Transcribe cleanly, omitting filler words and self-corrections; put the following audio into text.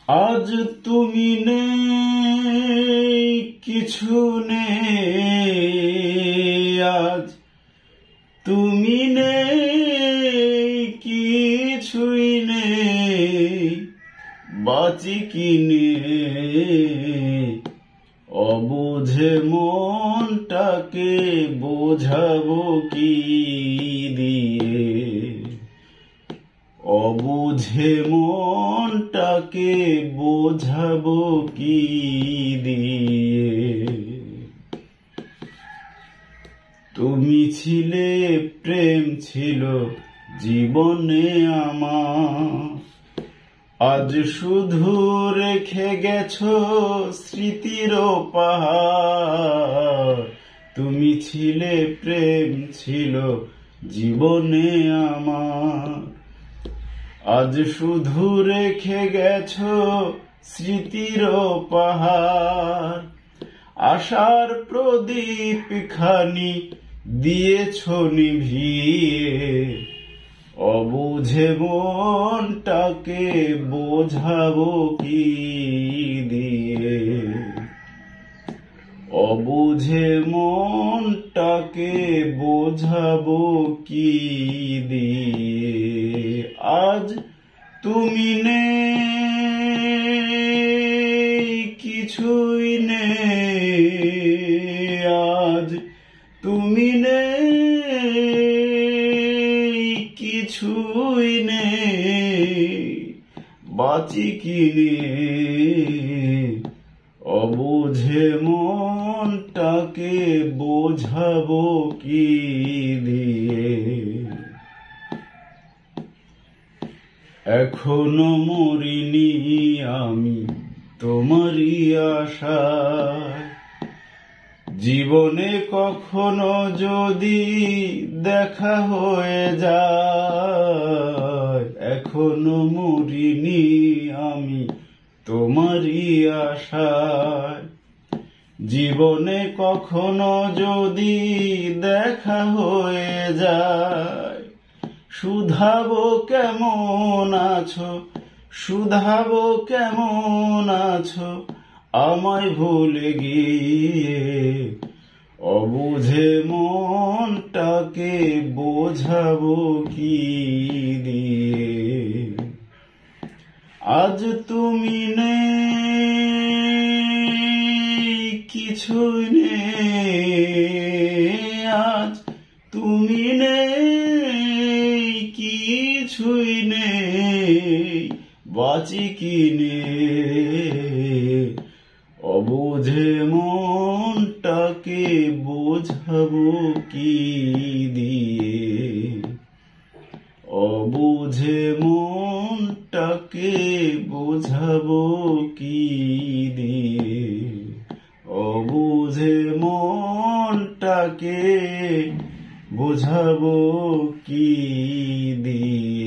আজ তুমি নেই, কিছু নেই, আজ তুমি নেই, কিছুই নেই, বাঁচি কি নেই। অবুঝে মনটাকে বোঝাবো কি দিয়ে, অবুঝে মনটাকে বোঝাবো কি দিয়ে। তুমি ছিলে, প্রেম ছিল জীবনে আমার, আজ শুধু রেখে গেছো স্মৃতির পাহাড়। তুমি ছিলে, প্রেম ছিল জীবনে আমার, আজ শুধু রেখে গেছো স্মৃতির পাহাড়। আশার প্রদীপ খানি দিয়েছো নিভিয়ে, অবুঝে মনটাকে বোঝাবো কি দিয়ে। অবুঝে মনটাকে বোঝাবো কি দিয়ে। আজ তুমি নেই, কিছুই নেই, আজ তুমি নেই, কিছুই নেই, বাঁচি কি নিয়ে। অবুঝে মনটাকে বোঝাবো কি দিয়ে। এখনো মরিনি আমি তোমারই আশায়, জীবনে কখনো যদি দেখা হয়ে যায়। এখনো মরিনি আমি তোমারই আশায়, জীবনে কখনো যদি দেখা হয়ে যায়। শুধাবো কেমন আছো, শুধাবো কেমন আছো, আমায় ভুলে গিয়ে। অবুঝে মনটাকে বোঝাবো কি দিয়ে। আজ তুমি নেই, কিছুই নেই, আজ তুমি নেই, কিছুই নেই, বাঁচি কি নেই। অবুঝে মনটাকে বোঝাবো কি দিয়ে। অবুঝে মনটাকে বোঝাবো কি দিয়ে। অবুঝে মনটাকে বোঝাবো কি দিয়ে।